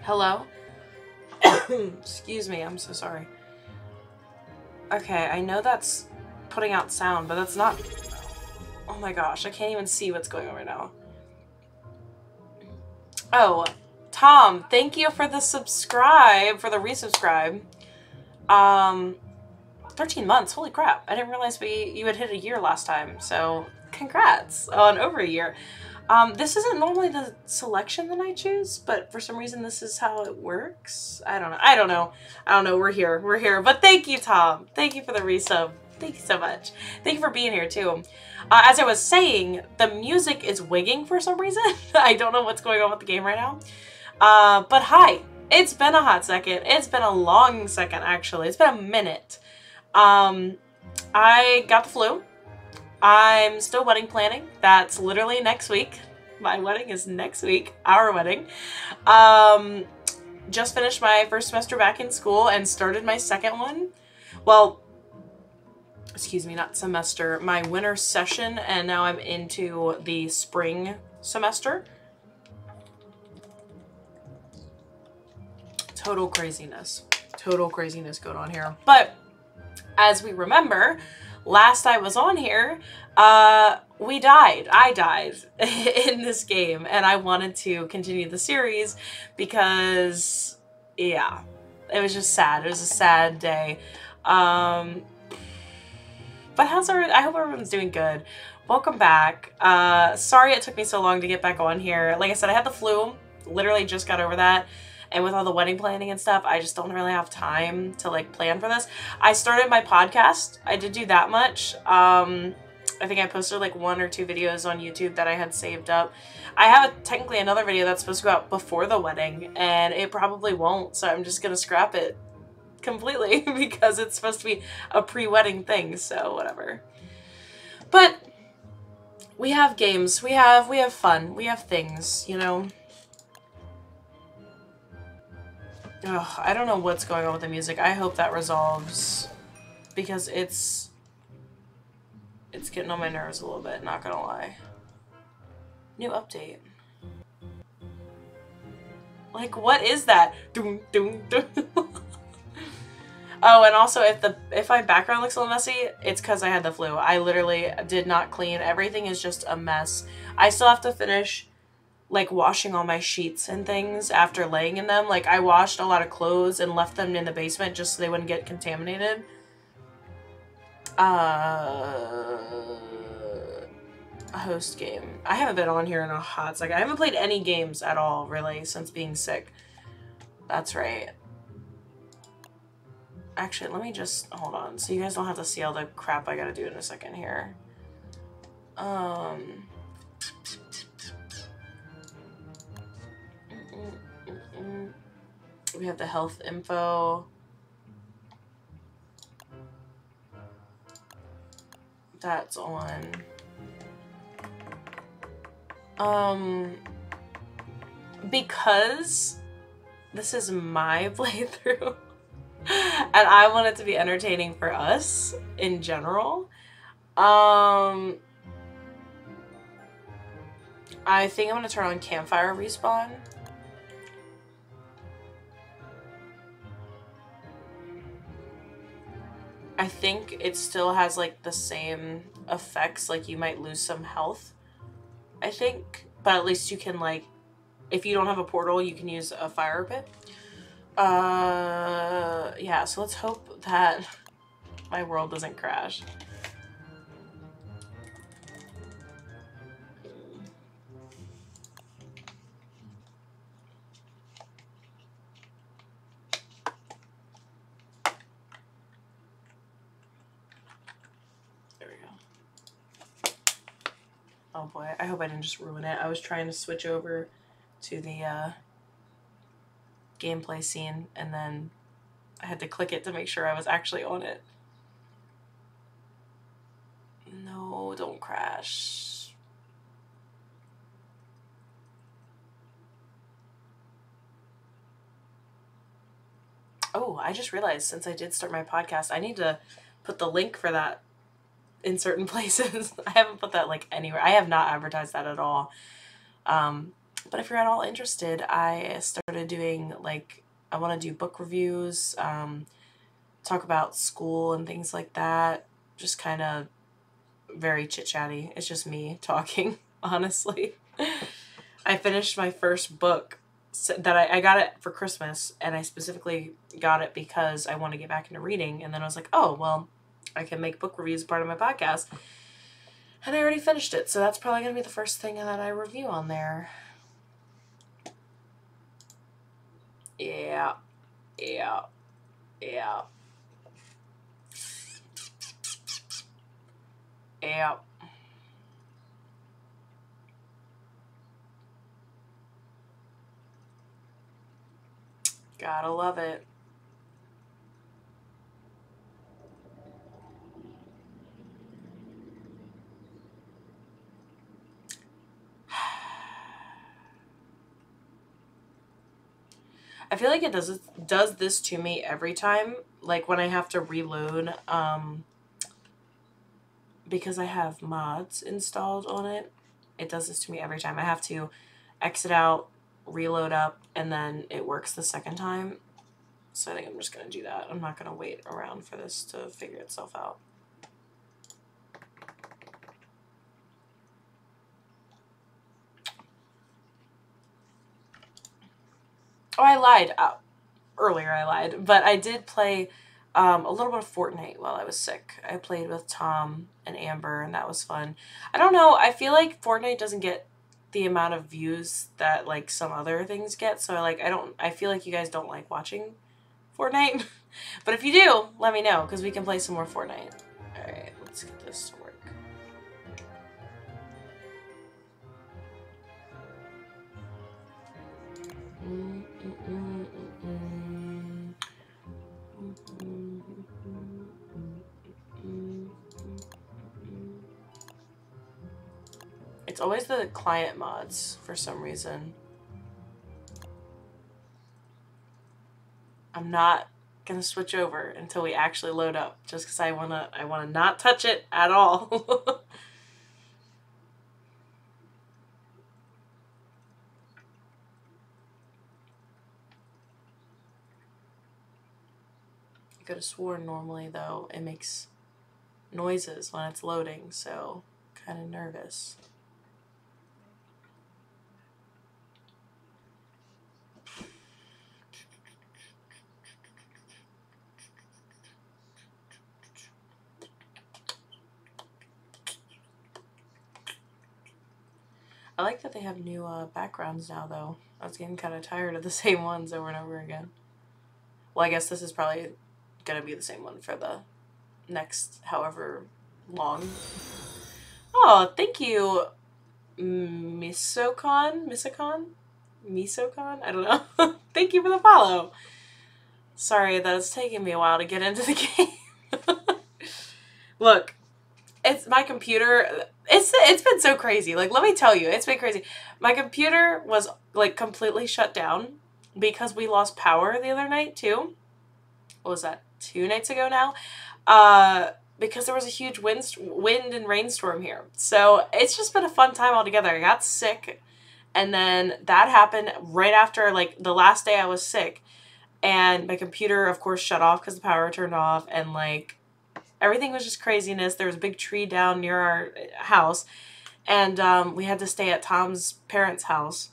Hello? Excuse me, I'm so sorry. Okay, I know that's putting out sound, but that's not... Oh my gosh, I can't even see what's going on right now. Oh, Tom, thank you for the resubscribe. 13 months, holy crap. I didn't realize you had hit a year last time, so congrats on over a year. This isn't normally the selection that I choose, but for some reason this is how it works. I don't know. We're here. But thank you, Tom. Thank you for the resub. Thank you so much. Thank you for being here too. As I was saying, the music is wigging for some reason. I don't know what's going on with the game right now. But hi. It's been a hot second. It's been a long second, actually. It's been a minute. I got the flu. I'm still wedding planning. That's literally next week. My wedding is next week. Our wedding. Just finished my first semester back in school and started my second one. Well, excuse me, not semester. My winter session, and now I'm into the spring semester. Total craziness. Total craziness going on here. But as we remember, last I was on here, we died. I died in this game, and I wanted to continue the series because, yeah, it was just sad. It was a sad day. But I hope everyone's doing good. Welcome back. Sorry it took me so long to get back on here. Like I said, I had the flu. Literally just got over that. And with all the wedding planning and stuff, I just don't really have time to like plan for this. I started my podcast. I did do that much. I think I posted like 1 or 2 videos on YouTube that I had saved up. I have technically another video that's supposed to go out before the wedding, and it probably won't. So I'm just going to scrap it completely because it's supposed to be a pre-wedding thing. So whatever. But we have games. We have fun. We have things, you know. Ugh, I don't know what's going on with the music. I hope that resolves because it's getting on my nerves a little bit, not gonna lie. New update. Like, what is that? Doom, doom, doom. Oh, and also if my background looks a little messy, it's because I had the flu. I literally did not clean. Everything is just a mess. I still have to finish like washing all my sheets and things after laying in them. Like, I washed a lot of clothes and left them in the basement just so they wouldn't get contaminated. A host game. I haven't been on here in a hot second. I haven't played any games at all, really, since being sick. That's right. Actually, let me just hold on so you guys don't have to see all the crap I gotta do in a second here. We have the health info. That's on. Because this is my playthrough and I want it to be entertaining for us in general, I think I'm gonna turn on campfire respawn. I think it still has like the same effects, like you might lose some health, I think, but at least you can, like, if you don't have a portal, you can use a fire pit. Yeah, so let's hope that my world doesn't crash. Oh boy, I hope I didn't just ruin it. I was trying to switch over to the gameplay scene, and then I had to click it to make sure I was actually on it. No, don't crash. Oh, I just realized since I did start my podcast, I need to put the link for that in certain places. I haven't put that like anywhere. I have not advertised that at all. But if you're at all interested, I started doing like, I want to do book reviews, talk about school and things like that. Just kind of very chit-chatty. It's just me talking, honestly. I finished my first book that I got it for Christmas, and I specifically got it because I want to get back into reading. And then I was like, oh, well, I can make book reviews part of my podcast. And I already finished it, so that's probably going to be the first thing that I review on there. Yeah. Yeah. Yeah. Yeah. Gotta love it. I feel like it does this to me every time, like when I have to reload, because I have mods installed on it. It does this to me every time. I have to exit out, reload up, and then it works the second time. So I think I'm just going to do that. I'm not going to wait around for this to figure itself out. Oh, I lied. Earlier I lied. But I did play a little bit of Fortnite while I was sick. I played with Tom and Amber, and that was fun. I don't know. I feel like Fortnite doesn't get the amount of views that like some other things get. So like I feel like you guys don't like watching Fortnite. But if you do, let me know, because we can play some more Fortnite. Alright, let's get this to work. It's always the client mods for some reason. I'm not gonna switch over until we actually load up, just because I wanna not touch it at all. I could have sworn normally though it makes noises when it's loading, so kind of nervous. I like that they have new backgrounds now, though. I was getting kind of tired of the same ones over and over again. Well, I guess this is probably going to be the same one for the next however long. Oh, thank you, Misocon? I don't know. Thank you for the follow. Sorry that it's taking me a while to get into the game. Look, it's my computer. It's been so crazy. Like, let me tell you, it's been crazy. My computer was like completely shut down because we lost power the other night too. What was that? 2 nights ago now? Because there was a huge wind and rainstorm here. So it's just been a fun time altogether. I got sick, and then that happened right after like the last day I was sick, and my computer of course shut off because the power turned off, and like everything was just craziness. There was a big tree down near our house, and we had to stay at Tom's parents' house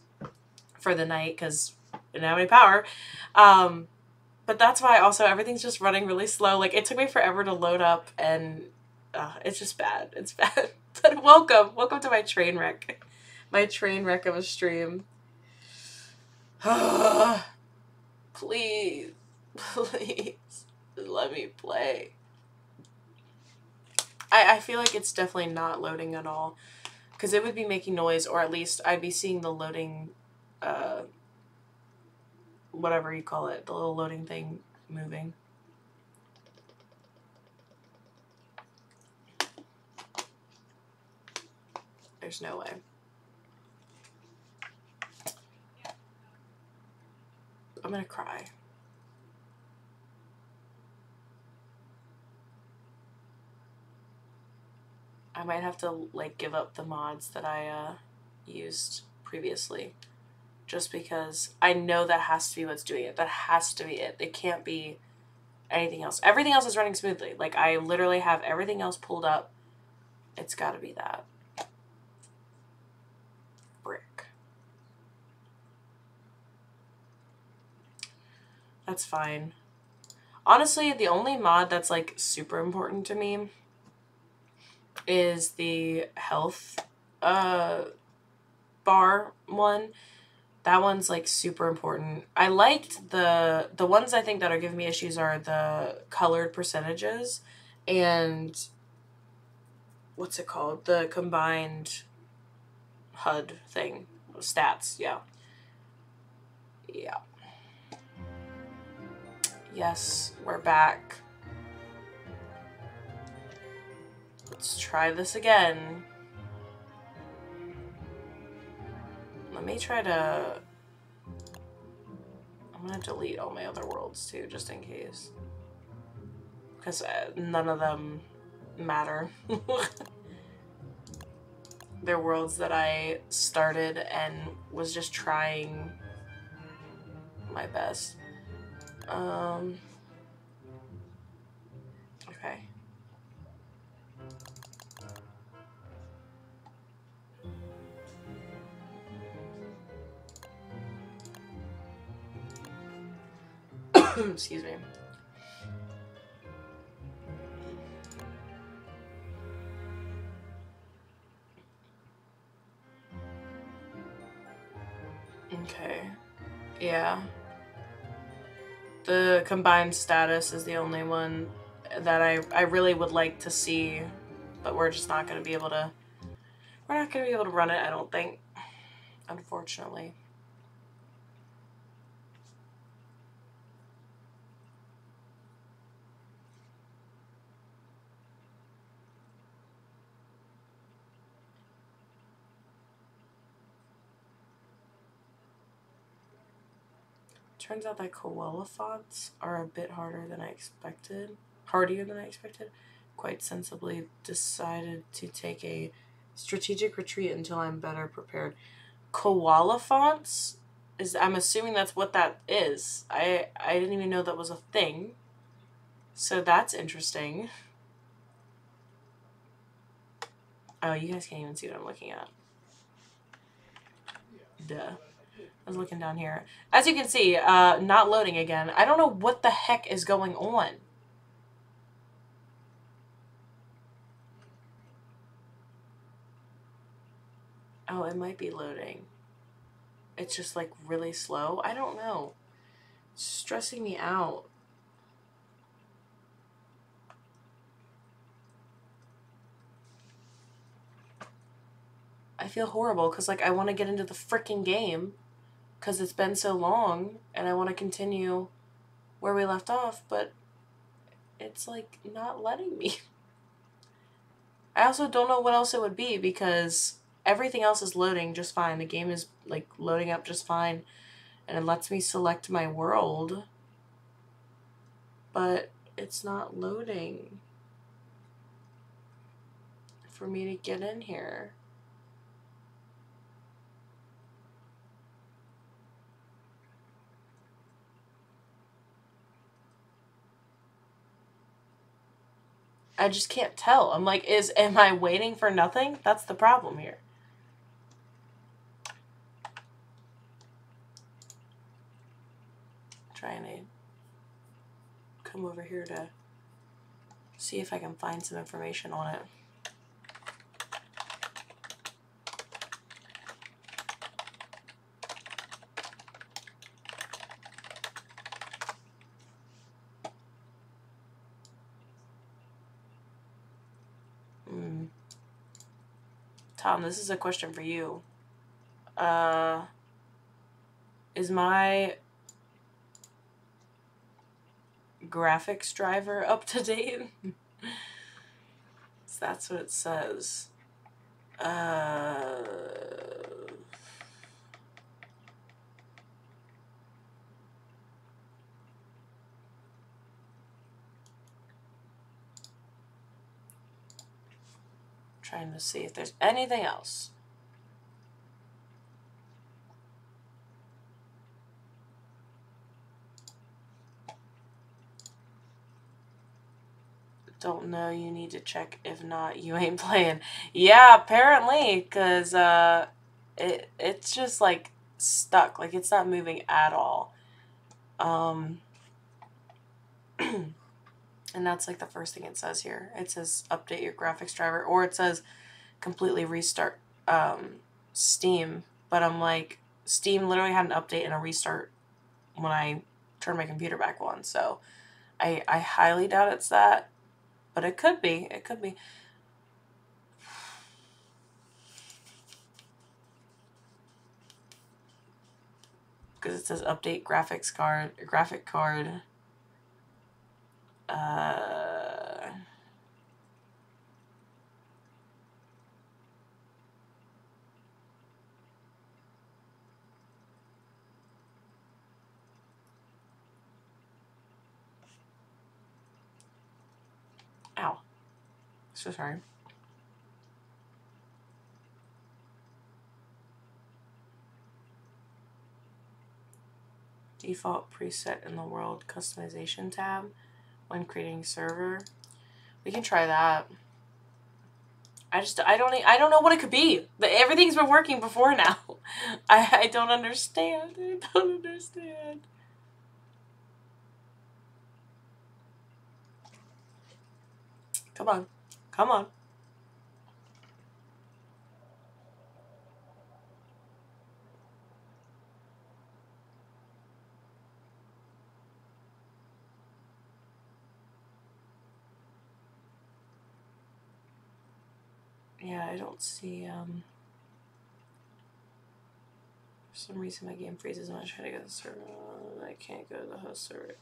for the night because we didn't have any power. But that's why also everything's just running really slow. Like, it took me forever to load up, and it's just bad. It's bad. But welcome to my train wreck. My train wreck of a stream. Please, please, let me play. I feel like it's definitely not loading at all, because it would be making noise, or at least I'd be seeing the loading, whatever you call it, the little loading thing moving. There's no way. I'm gonna cry. I might have to like give up the mods that I used previously, just because I know that has to be what's doing it. That has to be it. It can't be anything else. Everything else is running smoothly. Like, I literally have everything else pulled up. It's got to be that. Brick. That's fine. Honestly, the only mod that's like super important to me is the health bar one. That one's like super important. I liked the ones I think that are giving me issues are the colored percentages and what's it called? The combined HUD thing. Stats, yeah. Yeah. Yes, we're back. Let's try this again. Let me try to... I'm gonna delete all my other worlds too, just in case. Because none of them matter. They're worlds that I started and was just trying my best. Okay. Excuse me. Okay. Yeah. The combined status is the only one that I really would like to see, but we're just not going to be able to... We're not going to be able to run it, I don't think. Unfortunately. Turns out that koala fonts are a bit harder than I expected. Hardier than I expected. Quite sensibly decided to take a strategic retreat until I'm better prepared. Koala fonts? I'm assuming that's what that is. I didn't even know that was a thing. So that's interesting. Oh, you guys can't even see what I'm looking at. Duh. I was looking down here. As you can see, not loading again. I don't know what the heck is going on. Oh, it might be loading. It's just like really slow. I don't know. It's stressing me out. I feel horrible because like I want to get into the freaking game because it's been so long and I want to continue where we left off, but it's like not letting me. I also don't know what else it would be because everything else is loading just fine. The game is like loading up just fine and it lets me select my world, but it's not loading for me to get in here. I just can't tell. I'm like, am I waiting for nothing? That's the problem here. Trying to come over here to see if I can find some information on it. Tom, this is a question for you. Is my graphics driver up to date? So that's what it says. Trying to see if there's anything else. Don't know, you need to check. If not, you ain't playing. Yeah, apparently, because it's just like stuck. Like it's not moving at all. And that's like the first thing it says here. It says update your graphics driver, or it says completely restart Steam. But I'm like, Steam literally had an update and a restart when I turned my computer back on. So I highly doubt it's that. But it could be. It could be. Because it says update graphic card. Ow. So sorry. Default preset in the world customization tab when creating server. We can try that. I don't know what it could be. But everything's been working before now. I don't understand. I don't understand. Come on. Come on. Yeah, I don't see, for some reason my game freezes when I try to go to the server. I can't go to the host server.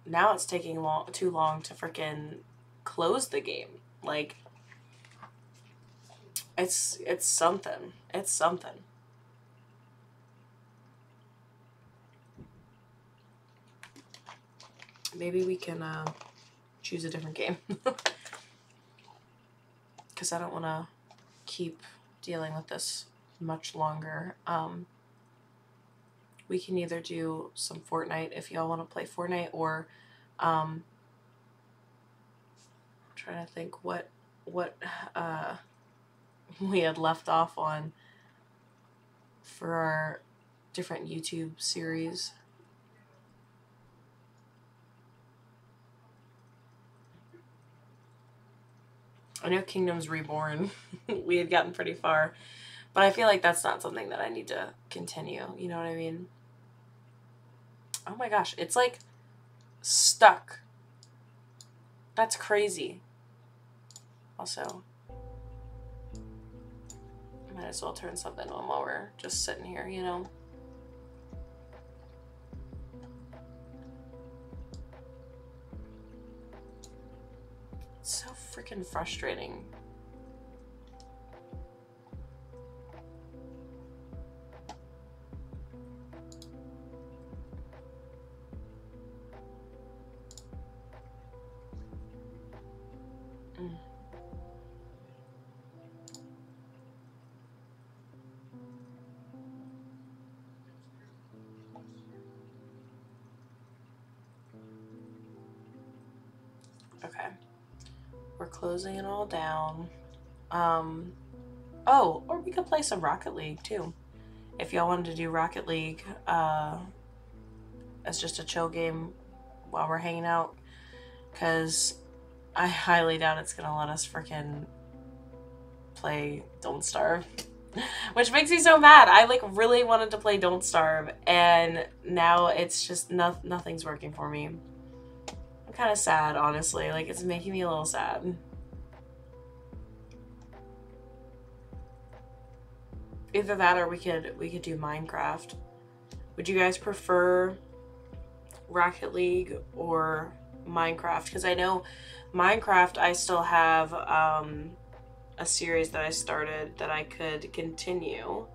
Now it's taking too long to freaking close the game. Like, it's something. It's something. Maybe we can choose a different game. Because I don't want to keep dealing with this much longer. We can either do some Fortnite if y'all want to play Fortnite, or I'm trying to think what we had left off on for our different YouTube series. I know Kingdoms Reborn, we had gotten pretty far, but I feel like that's not something that I need to continue, you know what I mean? Oh my gosh, it's like stuck. That's crazy. Also, might as well turn something on while we're just sitting here, you know? It's so freaking frustrating. Okay. We're closing it all down. Oh, or we could play some Rocket League too. If y'all wanted to do Rocket League as just a chill game while we're hanging out. Because I highly doubt it's going to let us freaking play Don't Starve. Which makes me so mad. I like really wanted to play Don't Starve, and now it's just nothing's working for me. I'm kind of sad, honestly. Like, it's making me a little sad. Either that or we could do Minecraft. Would you guys prefer Rocket League or Minecraft? Because I know Minecraft I still have a series that I started that I could continue.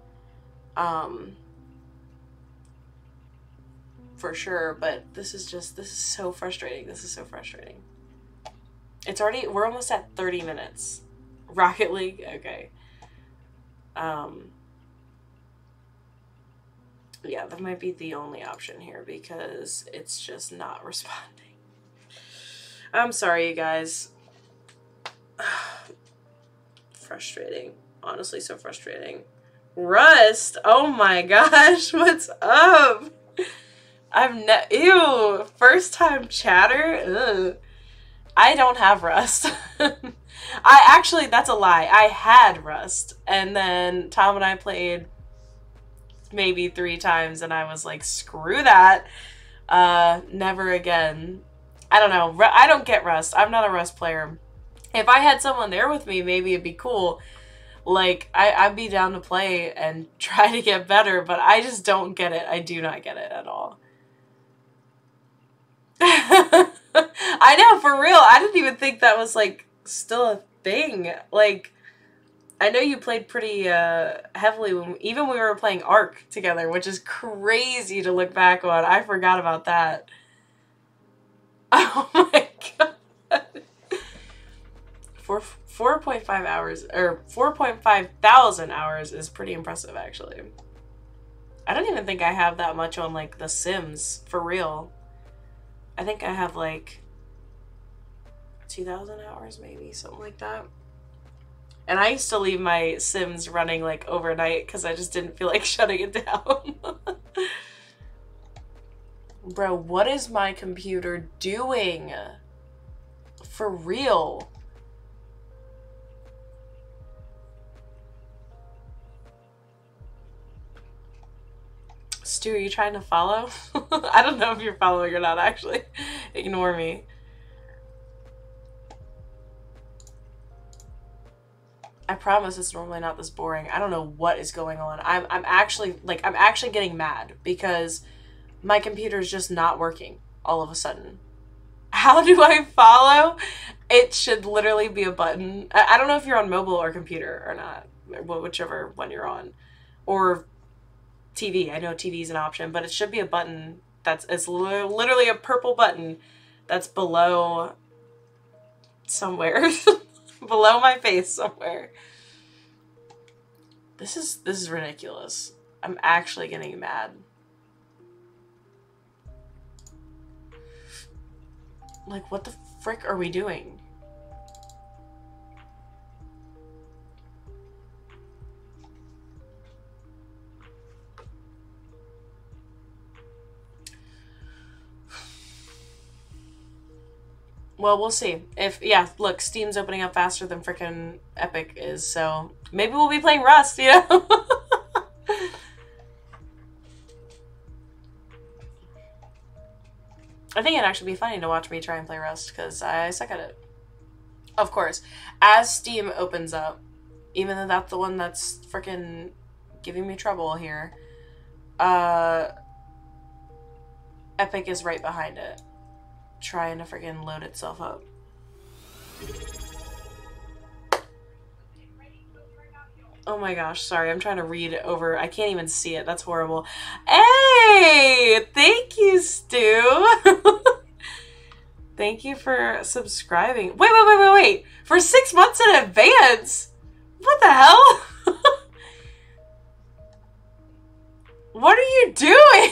For sure, but this is so frustrating. This is so frustrating. It's already, we're almost at 30 minutes. Rocket League? Okay. Yeah, that might be the only option here because it's just not responding. I'm sorry, you guys. Frustrating. Honestly, so frustrating. Rust! Oh my gosh, what's up? Ew! First time chatter? Ugh. I don't have Rust. That's a lie. I had Rust. And then Tom and I played maybe 3 times and I was like, screw that. Never again. I don't know. I don't get Rust. I'm not a Rust player. If I had someone there with me, maybe it'd be cool. Like, I'd be down to play and try to get better, but I just don't get it. I do not get it at all. I know, for real. I didn't even think that was, like, still a thing. Like, I know you played pretty heavily even when we were playing Ark together, which is crazy to look back on. I forgot about that. Oh my god. 4.5 hours, or 4.5 thousand hours is pretty impressive, actually. I don't even think I have that much on, like, The Sims, for real. I think I have, like, 2,000 hours, maybe, something like that. And I used to leave my Sims running, like, overnight because I just didn't feel like shutting it down. Bro, what is my computer doing? For real? Stu, are you trying to follow? I don't know if you're following or not, actually. Ignore me. I promise it's normally not this boring. I don't know what is going on. I'm actually getting mad because my computer is just not working all of a sudden. How do I follow? It should literally be a button. I don't know if you're on mobile or computer or not, whichever one you're on, or TV. I know TV is an option, but it should be a button it's literally a purple button that's below somewhere. Below my face somewhere. This is ridiculous. I'm actually getting mad. Like, what the frick are we doing? Well, we'll see. Yeah, look, Steam's opening up faster than frickin' Epic is, so maybe we'll be playing Rust, you know? I think it'd actually be funny to watch me try and play Rust, because I suck at it. Of course, as Steam opens up, even though that's the one that's frickin' giving me trouble here, Epic is right behind it, trying to friggin' load itself up. Oh my gosh, sorry, I'm trying to read over. I can't even see it. That's horrible. Hey! Thank you, Stu! Thank you for subscribing. Wait! For 6 months in advance? What the hell? What are you doing?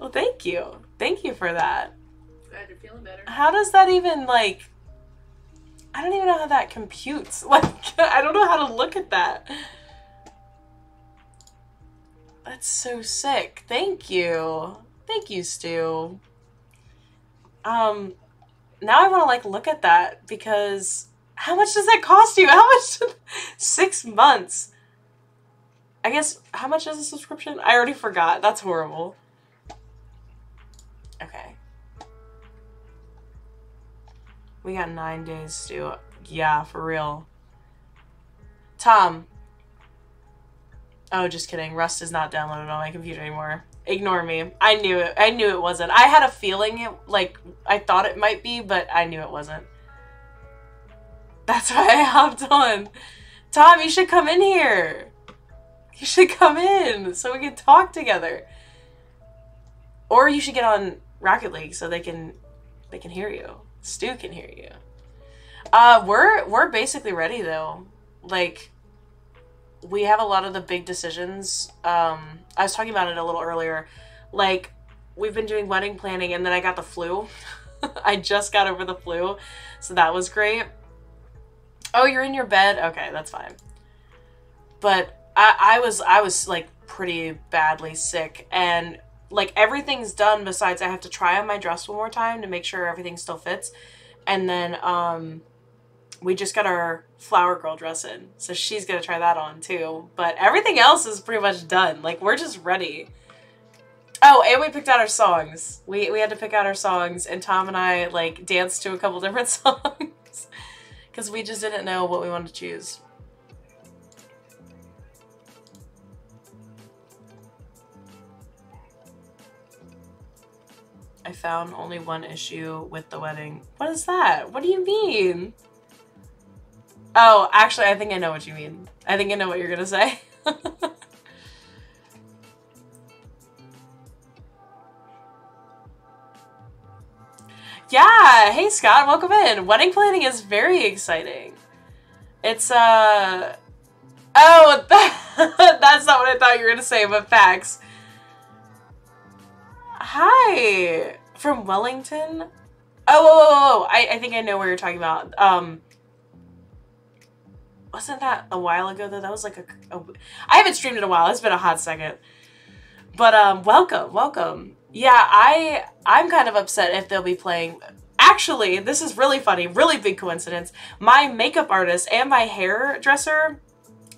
Well, thank you. Thank you for that. Glad you're feeling better. How does that even, like... I don't even know how that computes. Like, I don't know how to look at that. That's so sick. Thank you. Thank you, Stu. Now I want to, like, look at that because how much does that cost you? How much? 6 months. I guess, how much is a subscription? I already forgot. That's horrible. Okay. We got 9 days, Stu. Yeah, for real. Tom. Oh, just kidding. Rust is not downloaded on my computer anymore. Ignore me. I knew it. I knew it wasn't. I had a feeling it, like, I thought it might be, but I knew it wasn't. That's why I hopped on. Tom, you should come in here. You should come in so we can talk together. Or you should get on Rocket League so they can hear you. Stu can hear you. We're basically ready though. Like, we have a lot of the big decisions. I was talking about it a little earlier. Like, we've been doing wedding planning and then I got the flu. I just got over the flu, so that was great. Oh, you're in your bed? Okay, that's fine. But I was like pretty badly sick, and like everything's done besides I have to try on my dress one more time to make sure everything still fits. And then we just got our flower girl dress in, so she's gonna try that on too. But everything else is pretty much done. Like, we're just ready. Oh, and we picked out our songs. We had to pick out our songs, and Tom and I like danced to a couple different songs because we just didn't know what we wanted to choose. I found only one issue with the wedding. What is that? What do you mean? Oh, actually, I think I know what you mean. I think I know what you're gonna say. Yeah, hey Scott, welcome in. Wedding planning is very exciting. It's, oh, that's not what I thought you were gonna say, but facts. Hi, from Wellington? Oh, I think I know what you're talking about. Wasn't that a while ago though? That was like I haven't streamed in a while. It's been a hot second. But welcome. Yeah, I'm kind of upset if they'll be playing. Actually, this is really funny, really big coincidence. My makeup artist and my hairdresser,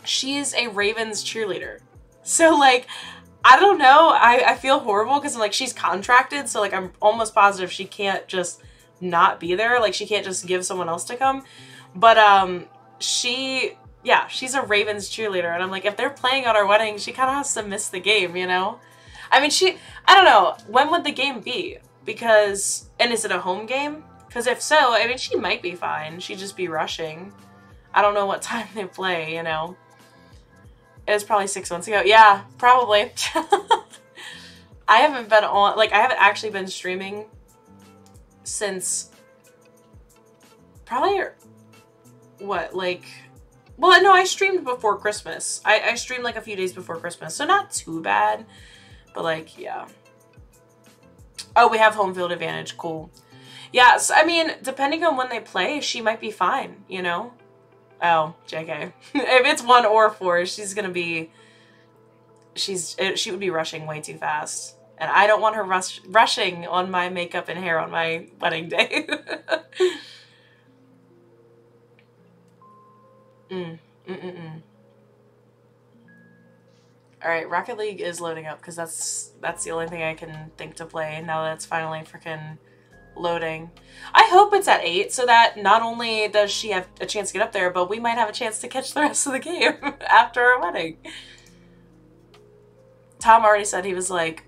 she's a Ravens cheerleader. So like, I don't know. I feel horrible because I'm like, she's contracted, so like I'm almost positive she can't just not be there. Like, she can't just give someone else to come. But she's a Ravens cheerleader, and I'm like, if they're playing at our wedding, she kind of has to miss the game, you know? I mean, I don't know, when would the game be? Because, and is it a home game? Because if so, I mean, she might be fine. She'd just be rushing. I don't know what time they play, you know? It was probably 6 months ago. Yeah, probably. I haven't been on, like, I haven't actually been streaming since probably, what, like, well, no, I streamed before Christmas. I streamed like a few days before Christmas, so not too bad, but like, yeah. Oh, we have home field advantage, cool. Yeah, so, I mean, depending on when they play, she might be fine, you know? Oh, JK. If it's 1 or 4, she's gonna be, she would be rushing way too fast. And I don't want her rushing on my makeup and hair on my wedding day. Alright, Rocket League is loading up because that's the only thing I can think to play now that it's finally freaking loading. I hope it's at 8 so that not only does she have a chance to get up there, but we might have a chance to catch the rest of the game after our wedding. Tom already said, he was like,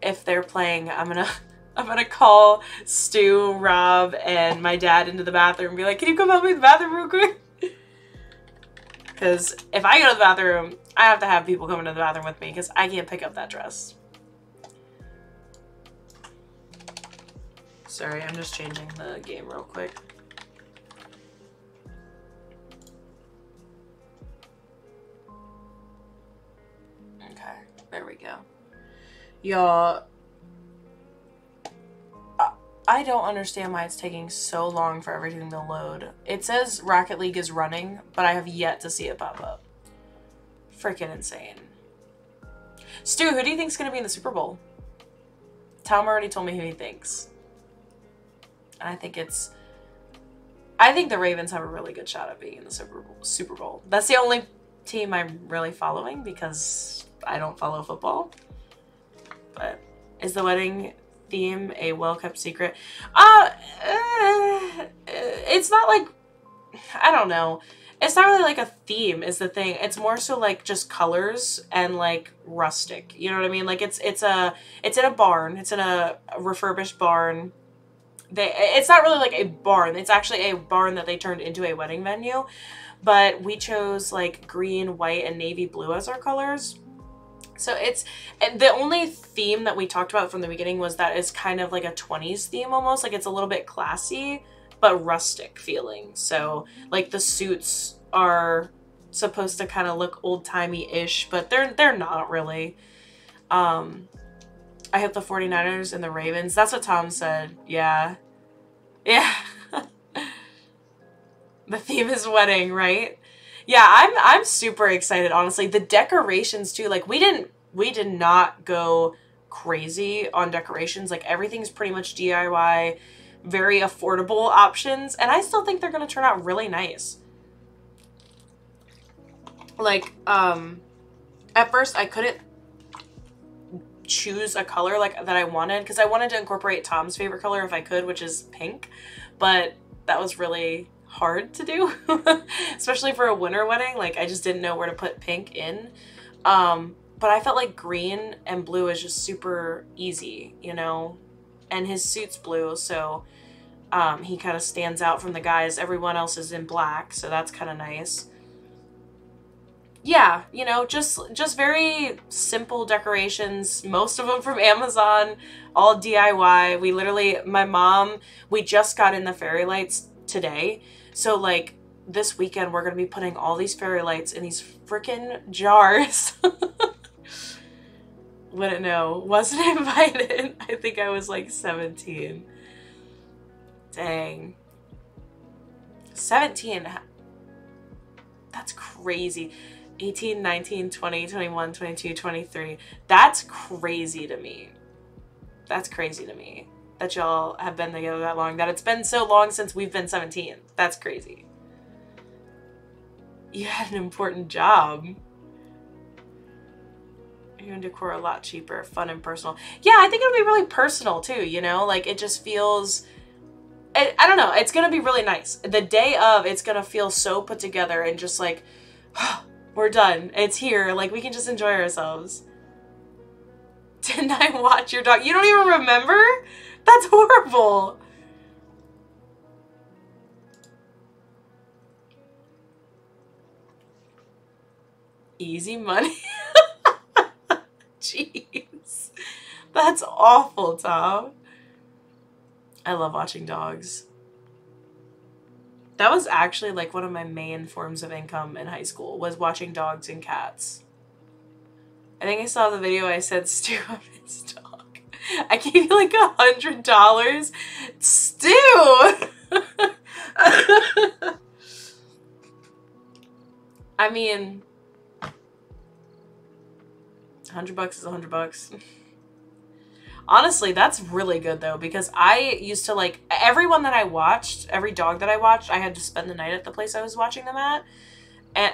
if they're playing, I'm gonna call Stu, Rob, and my dad into the bathroom and be like, can you come help me in the bathroom real quick? Because if I go to the bathroom, I have to have people come into the bathroom with me because I can't pick up that dress. Sorry, I'm just changing the game real quick. Okay, there we go. Y'all, I don't understand why it's taking so long for everything to load. It says Rocket League is running, but I have yet to see it pop up. Freaking insane. Stu, who do you think's gonna be in the Super Bowl? Tom already told me who he thinks. I think the Ravens have a really good shot at being in the Super Bowl. That's the only team I'm really following because I don't follow football. But is the wedding theme a well-kept secret? It's not like, I don't know. It's not really like a theme is the thing. It's more so like just colors and like rustic. You know what I mean? Like it's in a barn. It's in a refurbished barn. it's not really like a barn. It's actually a barn that they turned into a wedding venue. But we chose like green, white, and navy blue as our colors. So and the only theme that we talked about from the beginning was that it's kind of like a 20s theme almost. Like it's a little bit classy, but rustic feeling. So like the suits are supposed to kind of look old-timey-ish, but they're not really. I hope the 49ers and the Ravens. That's what Tom said. Yeah. Yeah. The theme is wedding, right? Yeah, I'm super excited, honestly. The decorations too, like we did not go crazy on decorations. Like everything's pretty much DIY, very affordable options, and I still think they're gonna turn out really nice. Like, at first I couldn't choose a color like that I wanted, because I wanted to incorporate Tom's favorite color if I could, which is pink, but that was really hard to do, especially for a winter wedding. Like I just didn't know where to put pink in, but I felt like green and blue is just super easy, you know, and his suit's blue, so he kind of stands out from the guys. Everyone else is in black, so that's kind of nice. Yeah, you know, just very simple decorations, most of them from Amazon, all DIY. We literally, my mom, we just got in the fairy lights today, so like this weekend we're gonna be putting all these fairy lights in these freaking jars. Wouldn't know, wasn't invited. I think I was like 17. Dang. 17. That's crazy. 18, 19, 20, 21, 22, 23. That's crazy to me. That's crazy to me. That y'all have been together that long. That it's been so long since we've been 17. That's crazy. You had an important job. You're gonna decor a lot cheaper, fun and personal. Yeah, I think it'll be really personal too, you know? Like it just feels... I don't know. It's gonna be really nice. The day of, it's gonna feel so put together and just like... we're done. It's here. Like, we can just enjoy ourselves. Didn't I watch your dog? You don't even remember? That's horrible. Easy money. Jeez. That's awful, Tom. I love watching dogs. That was actually like one of my main forms of income in high school, was watching dogs and cats. I think I saw the video I said Stu of his dog. I gave you like $100. Stu! I mean, $100 is $100. Honestly, that's really good though, because I used to like, everyone that I watched, every dog that I watched, I had to spend the night at the place I was watching them at. And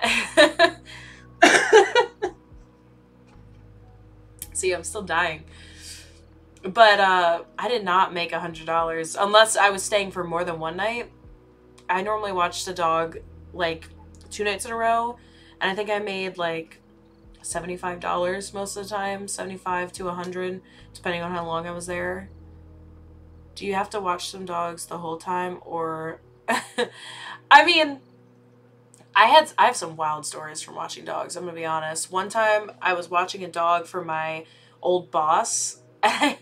see, I'm still dying. But I did not make $100 unless I was staying for more than one night. I normally watched a dog like 2 nights in a row, and I think I made like $75 most of the time, 75 to 100, depending on how long I was there. Do you have to watch some dogs the whole time, or I mean, I have some wild stories from watching dogs, I'm gonna be honest. One time I was watching a dog for my old boss. I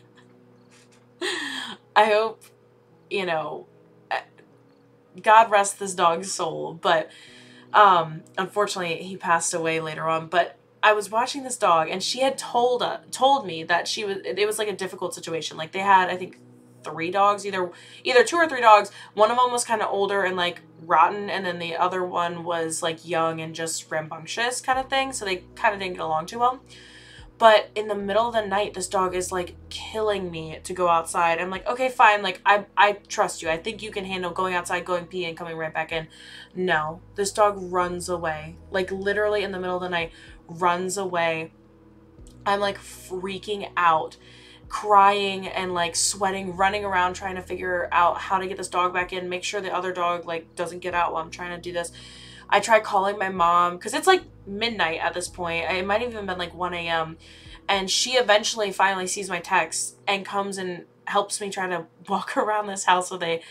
hope, you know, God rest this dog's soul, but unfortunately he passed away later on. But I was watching this dog, and she had told me that it was like a difficult situation. Like they had, I think, 3 dogs, either 2 or 3 dogs. One of them was kind of older and like rotten, and then the other one was like young and just rambunctious kind of thing. So they kind of didn't get along too well. But in the middle of the night, this dog is like killing me to go outside. I'm like, okay, fine. Like I trust you. I think you can handle going outside, going pee, and coming right back in. No, this dog runs away. Like literally in the middle of the night, runs away. I'm like freaking out, crying and like sweating, running around trying to figure out how to get this dog back in, make sure the other dog like doesn't get out while I'm trying to do this. I tried calling my mom because it's like midnight at this point. It might have even been like 1 a.m. And she eventually finally sees my text and comes and helps me try to walk around this house with a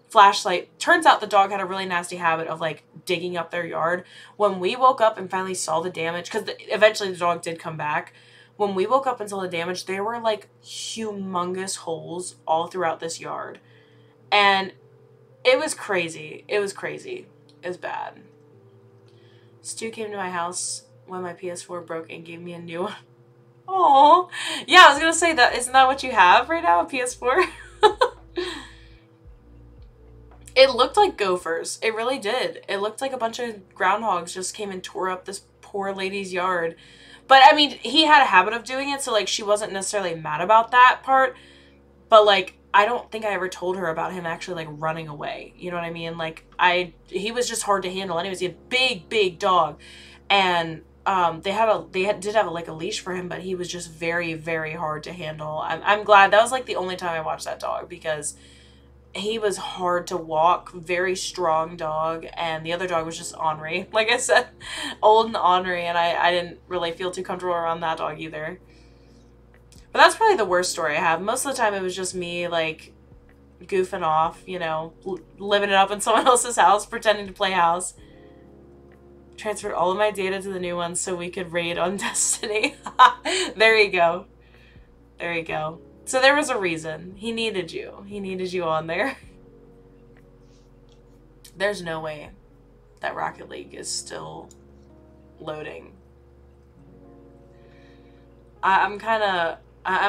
flashlight. Turns out the dog had a really nasty habit of like digging up their yard. When we woke up and finally saw the damage, because eventually the dog did come back. When we woke up and saw the damage, there were like humongous holes all throughout this yard. And it was crazy. It was crazy. It was bad. Stu came to my house when my PS4 broke and gave me a new one. Oh, yeah, I was gonna say that. Isn't that what you have right now, a PS4? It looked like gophers. It really did. It looked like a bunch of groundhogs just came and tore up this poor lady's yard. But, I mean, he had a habit of doing it, so, like, she wasn't necessarily mad about that part. But, like, I don't think I ever told her about him actually, like, running away. You know what I mean? Like, he was just hard to handle. Anyways, he had a big, big dog. And did have, like, a leash for him, but he was just very, very hard to handle. I'm glad. That was, like, the only time I watched that dog, because he was hard to walk, very strong dog, and the other dog was just ornery. Like I said, old and ornery, and I didn't really feel too comfortable around that dog either. But that's probably the worst story I have. Most of the time it was just me, like, goofing off, you know, living it up in someone else's house, pretending to play house. Transferred all of my data to the new one so we could raid on Destiny. There you go. There you go. So there was a reason. He needed you. He needed you on there. There's no way that Rocket League is still loading. I'm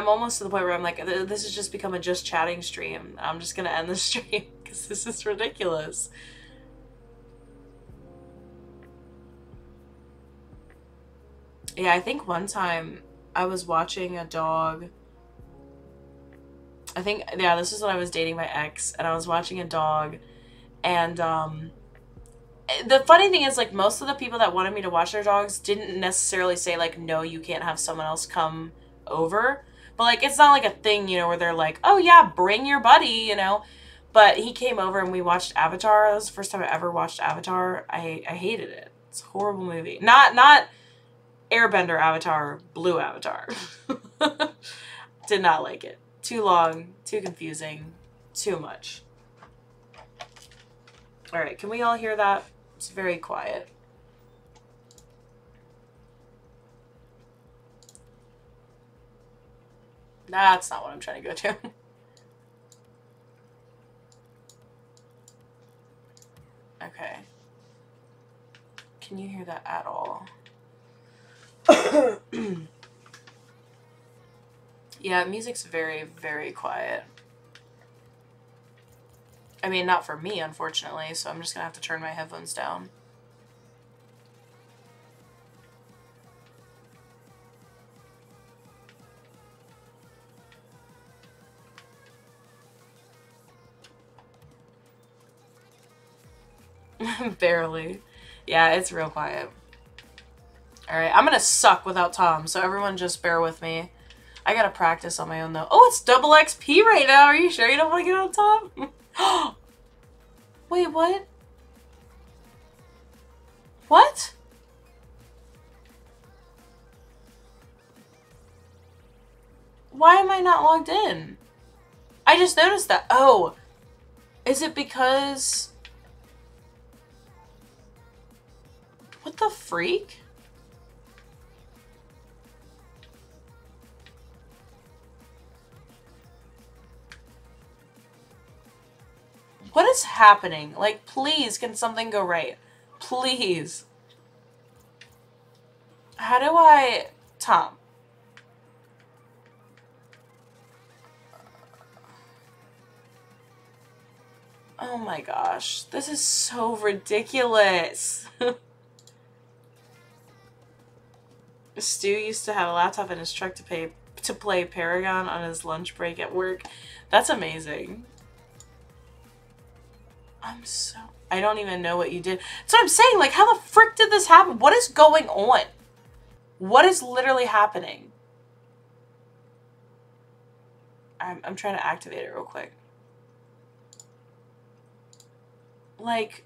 almost to the point where I'm like, this has just become a just chatting stream. I'm just gonna end the stream because this is ridiculous. Yeah, I think one time I was watching a dog. I think, yeah, this is when I was dating my ex, and I was watching a dog, and the funny thing is, like, most of the people that wanted me to watch their dogs didn't necessarily say, like, no, you can't have someone else come over, but, like, it's not like a thing, you know, where they're like, oh, yeah, bring your buddy, you know, but he came over and we watched Avatar. That was the first time I ever watched Avatar. I hated it. It's a horrible movie. Not Airbender Avatar, Blue Avatar. Did not like it. Too long, too confusing, too much. Alright, can we all hear that? It's very quiet. That's not what I'm trying to go to. Okay. Can you hear that at all? Yeah, music's very, very quiet. I mean, not for me, unfortunately, so I'm just gonna have to turn my headphones down. Barely. Yeah, it's real quiet. Alright, I'm gonna suck without Tom, so everyone just bear with me. I gotta practice on my own, though. Oh, it's double XP right now! Are you sure you don't want to get on top? Wait, what? What? Why am I not logged in? I just noticed that. Oh, is it because... What the freak? What is happening? Like, please, can something go right? Please. How do I... Tom. Oh my gosh. This is so ridiculous. Stu used to have a laptop in his truck to play Paragon on his lunch break at work. That's amazing. I don't even know what you did. So I'm saying, like, how the frick did this happen? What is going on? What is literally happening? I'm trying to activate it real quick. Like,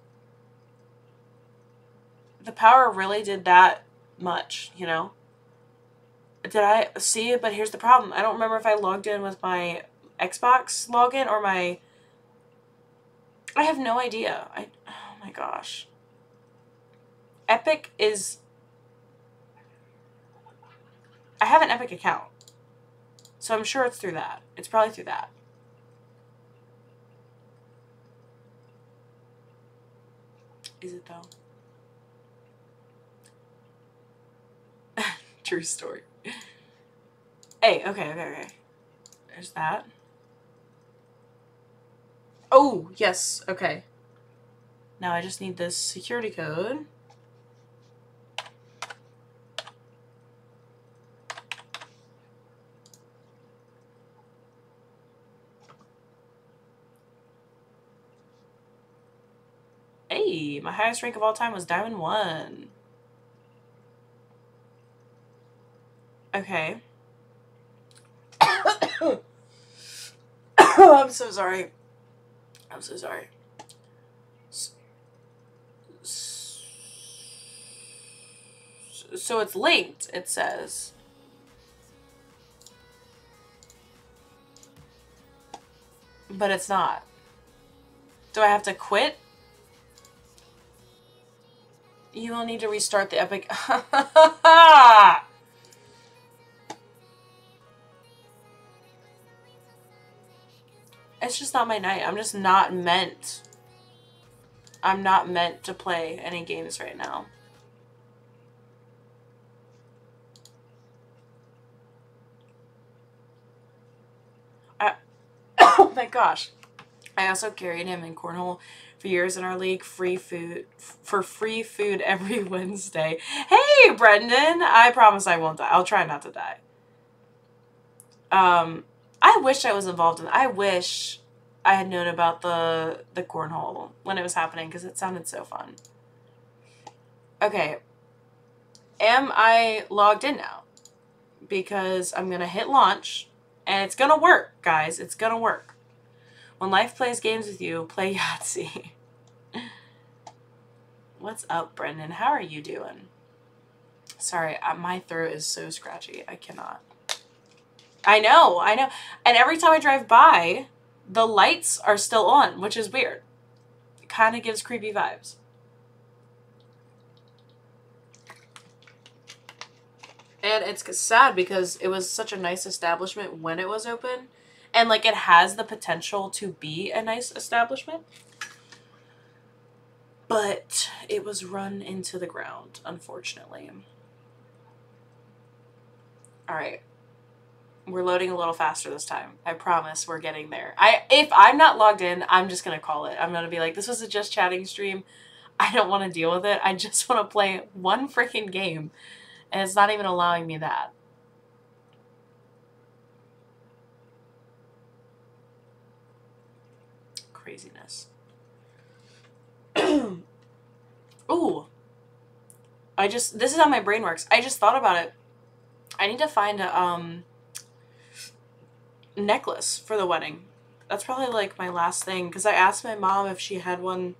the power really did that much, you know? Did I see it? But here's the problem. I don't remember if I logged in with my Xbox login or my... I have no idea. Oh my gosh. Epic is... I have an Epic account. So I'm sure it's through that. It's probably through that. Is it though? True story. Hey, okay. There's that. Oh, yes, okay. Now I just need this security code. Hey, my highest rank of all time was Diamond 1. Okay. I'm so sorry. I'm so sorry. So it's linked, it says. But it's not. Do I have to quit? You will need to restart the Epic. It's just not my night. I'm just not meant. I'm not meant to play any games right now. Oh my gosh. I also carried him in cornhole for years in our league. Free food every Wednesday. Hey, Brendan! I promise I won't die. I'll try not to die. I wish I was involved in. I wish I had known about the cornhole when it was happening because it sounded so fun. Okay, am I logged in now? Because I'm gonna hit launch, and it's gonna work, guys. It's gonna work. When life plays games with you, play Yahtzee. What's up, Brendan? How are you doing? Sorry, my throat is so scratchy. I cannot. I know. And every time I drive by, the lights are still on, which is weird. It kind of gives creepy vibes. And it's sad because it was such a nice establishment when it was open. And, like, it has the potential to be a nice establishment. But it was run into the ground, unfortunately. Alright. We're loading a little faster this time. I promise we're getting there. If I'm not logged in, I'm just going to call it. I'm going to be like, this was a just chatting stream. I don't want to deal with it. I just want to play one freaking game. And it's not even allowing me that. Craziness. Ooh. This is how my brain works. I just thought about it. I need to find a, necklace for the wedding. That's probably like my last thing because I asked my mom if she had one.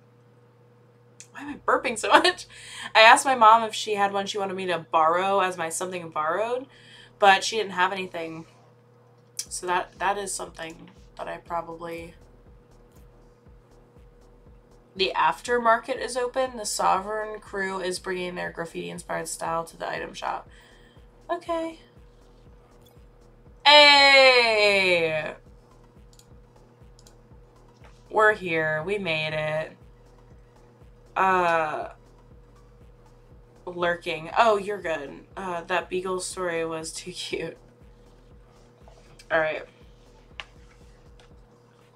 Why am I burping so much? I asked my mom if she had one she wanted me to borrow as my something borrowed, but she didn't have anything. So that is something that I probably... The aftermarket is open. The Sovereign crew is bringing their graffiti-inspired style to the item shop. Okay. Hey! We're here. We made it. Lurking. Oh, you're good. That beagle story was too cute. Alright.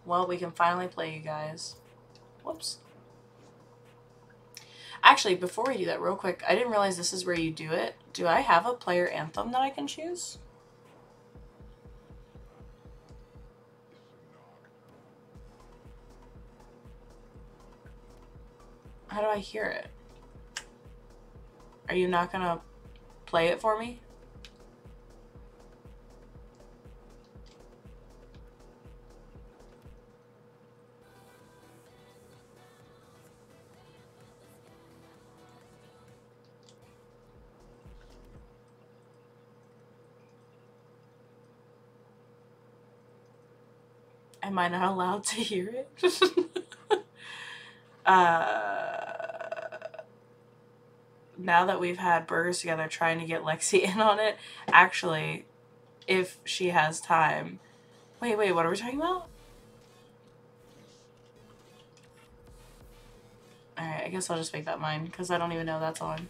Well, we can finally play, you guys. Whoops. Actually, before we do that, real quick, I didn't realize this is where you do it. Do I have a player anthem that I can choose? How do I hear it? Are you not gonna play it for me? Am I not allowed to hear it? Now that we've had burgers together, trying to get Lexi in on it. Actually, if she has time. Wait, what are we talking about? Alright, I guess I'll just make that mine, because I don't even know that's on.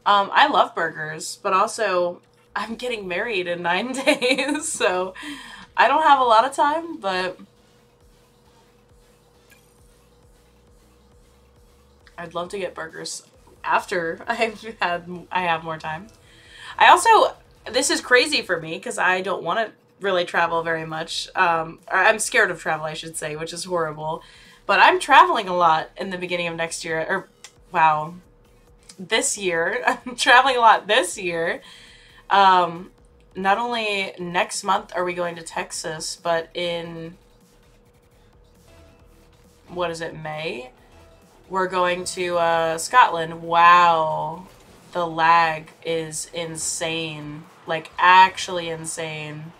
I love burgers, but also, I'm getting married in 9 days, so I don't have a lot of time, but I'd love to get burgers after I have more time. I also, this is crazy for me because I don't want to really travel very much. I'm scared of travel, I should say, which is horrible. But I'm traveling a lot in the beginning of next year, or wow, this year. I'm traveling a lot this year. Not only next month are we going to Texas, but in, what is it, May? We're going to Scotland. Wow. The lag is insane. Like, actually insane.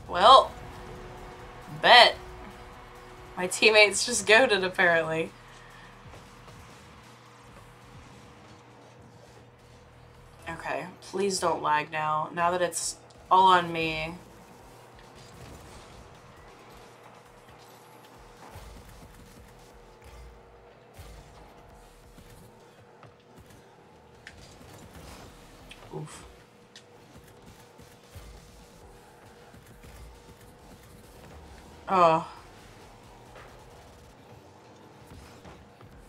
Well, bet. My teammates just goated, apparently. Okay, please don't lag now. Now that it's all on me. Oof. Oh.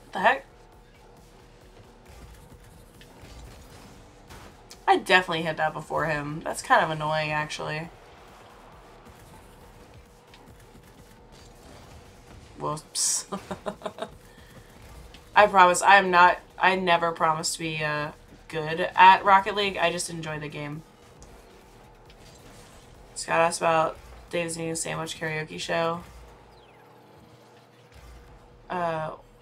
What the heck? I definitely hit that before him. That's kind of annoying, actually. Whoops. I promise, I never promise to be, good at Rocket League. I just enjoy the game. Scott asked about Dave's new sandwich karaoke show.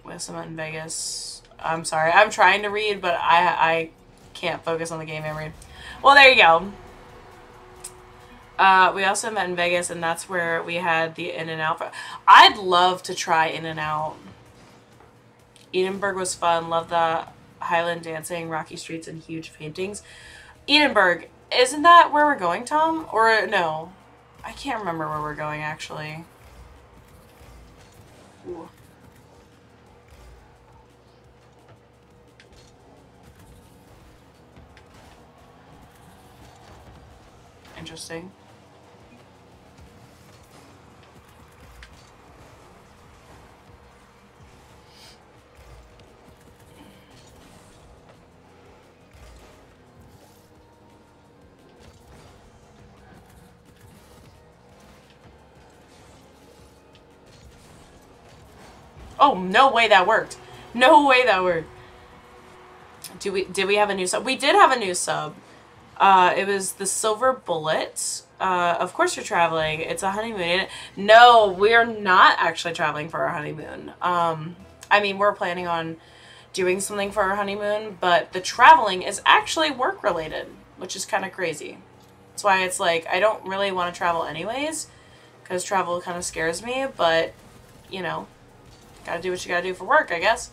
With someone in Vegas. I'm sorry. I'm trying to read, but I can't focus on the game and read. Well, there you go. We also met in Vegas, and that's where we had the In-N-Out. I'd love to try In-N-Out. Edinburgh was fun. Love the Highland dancing, rocky streets, and huge paintings. Edinburgh, isn't that where we're going, Tom? Or no? I can't remember where we're going, actually. Ooh. Interesting. Oh, no way that worked. No way that worked. Did we have a new sub? We did have a new sub. It was the Silver Bullet. Of course you're traveling. It's a honeymoon. No, we're not actually traveling for our honeymoon. I mean, we're planning on doing something for our honeymoon, but the traveling is actually work related, which is kind of crazy. That's why it's like, I don't really want to travel anyways, because travel kind of scares me, but, you know, gotta do what you gotta do for work, I guess.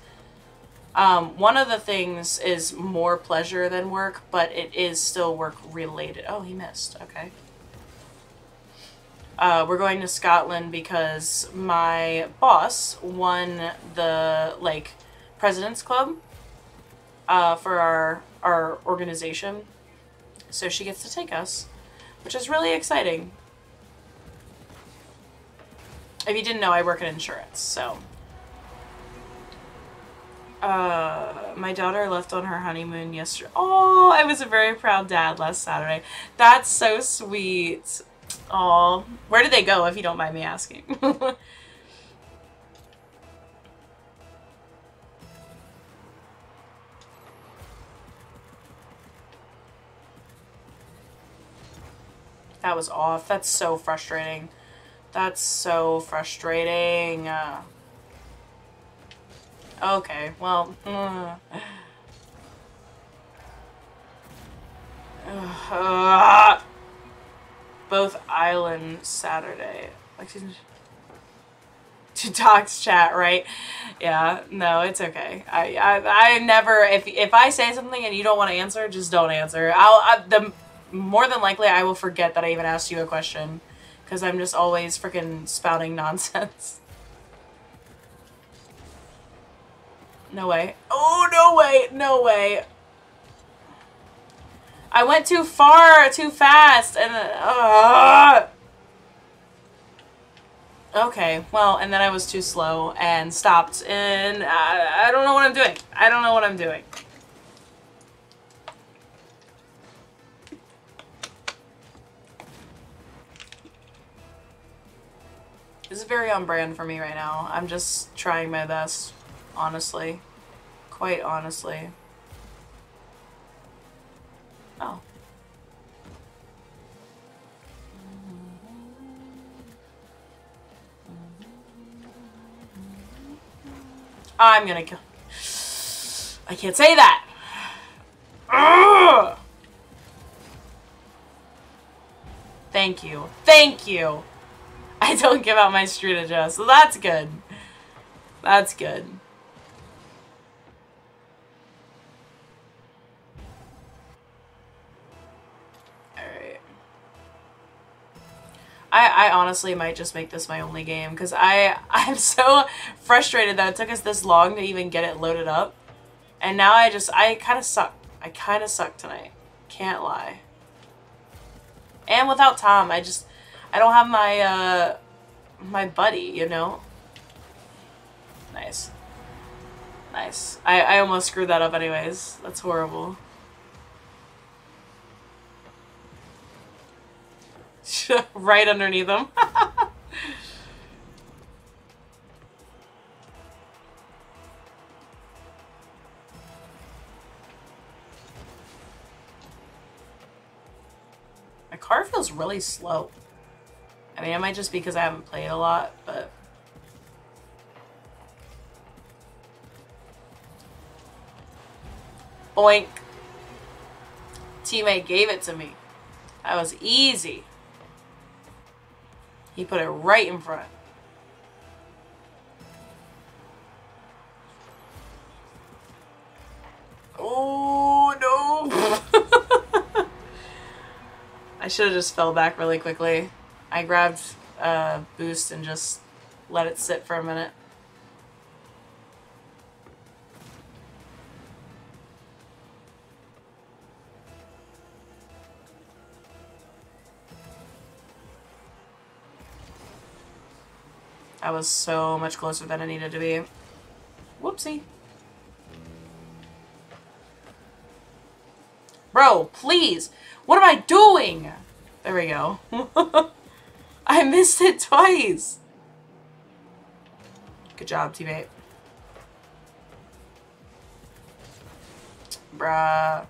One of the things is more pleasure than work, but it is still work related. Oh, he missed. Okay. We're going to Scotland because my boss won the, like, President's Club, for our organization. So she gets to take us, which is really exciting. If you didn't know, I work in insurance, so. My daughter left on her honeymoon yesterday. Oh, I was a very proud dad last Saturday. That's so sweet. Oh, where did they go, if you don't mind me asking? That was off. That's so frustrating. That's so frustrating. Okay, well. Saturday. Like to docs chat, right? Yeah, no, it's okay. I never, if I say something and you don't want to answer, just don't answer. More than likely I will forget that I even asked you a question because I'm just always freaking spouting nonsense. No way. Oh, no way. No way. I went too far, too fast, and okay, well, and then I was too slow and stopped, and I don't know what I'm doing. I don't know what I'm doing. This is very on brand for me right now. I'm just trying my best, honestly. Quite honestly. Oh. I'm gonna kill. I can't say that. Ugh! Thank you. Thank you. I don't give out my street address, so that's good. That's good. Alright. I honestly might just make this my only game, because I'm so frustrated that it took us this long to even get it loaded up. And now I kind of suck. I kind of suck tonight. Can't lie. And without Tom, I don't have my, my buddy, you know? Nice. Nice. I almost screwed that up anyways. That's horrible. Right underneath him. My car feels really slow. I mean, it might just be because I haven't played a lot, but... Boink. Teammate gave it to me. That was easy. He put it right in front. Oh, no. I should have just fell back really quickly. I grabbed boost and just let it sit for a minute. I was so much closer than I needed to be. Whoopsie. Bro, please. What am I doing? There we go. I missed it twice. Good job, teammate. Bruh.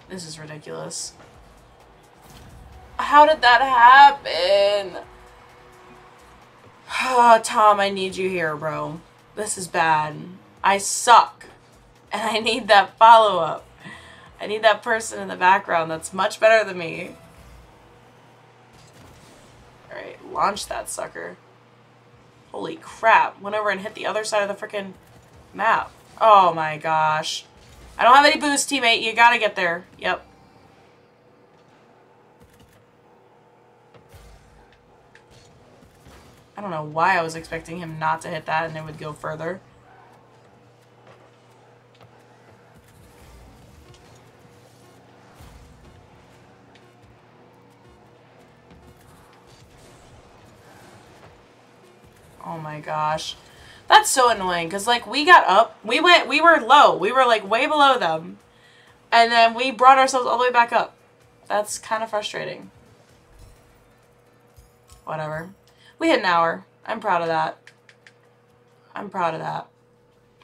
This is ridiculous. How did that happen? Oh, Tom, I need you here, bro. This is bad. I suck. And I need that follow-up. I need that person in the background that's much better than me. Alright, launch that sucker. Holy crap. Went over and hit the other side of the frickin' map. Oh my gosh. I don't have any boost, teammate. You gotta get there. Yep. I don't know why I was expecting him not to hit that and it would go further. Oh my gosh. That's so annoying because like we got up, we were low. We were like way below them. And then we brought ourselves all the way back up. That's kind of frustrating. Whatever. We hit an hour. I'm proud of that. I'm proud of that.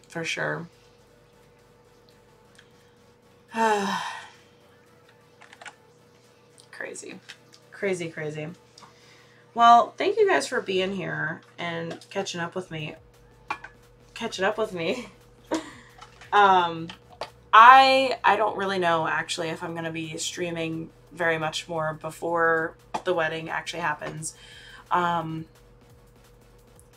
For sure. Crazy. Crazy, crazy. Well, thank you guys for being here and catching up with me. I I don't really know actually if I'm going to be streaming very much more before the wedding actually happens. I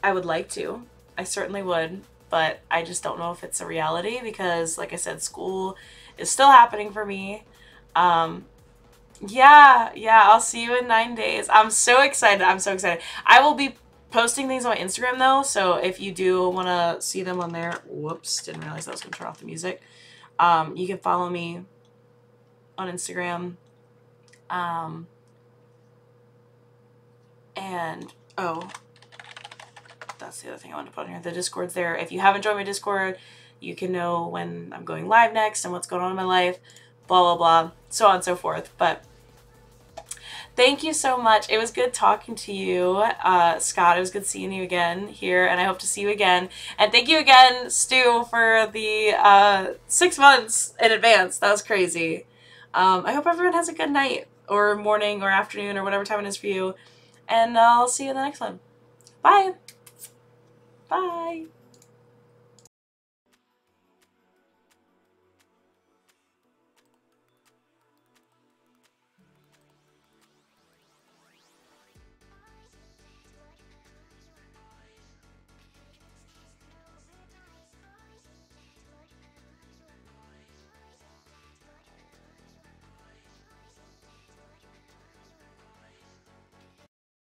would like to. I certainly would, but I just don't know if it's a reality because, like I said, school is still happening for me. Yeah, I'll see you in 9 days. I'm so excited. I'm so excited. I will be posting things on my Instagram though, so if you do want to see them on there, whoops, didn't realize I was going to turn off the music. You can follow me on Instagram. And, oh, that's the other thing I wanted to put on here. The Discord's there. If you haven't joined my Discord, you can know when I'm going live next and what's going on in my life, blah, blah, blah, so on and so forth. But thank you so much. It was good talking to you, Scott. It was good seeing you again here, and I hope to see you again. And thank you again, Stu, for the 6 months in advance. That was crazy. I hope everyone has a good night, or morning, or afternoon, or whatever time it is for you. And I'll see you in the next one. Bye. Bye.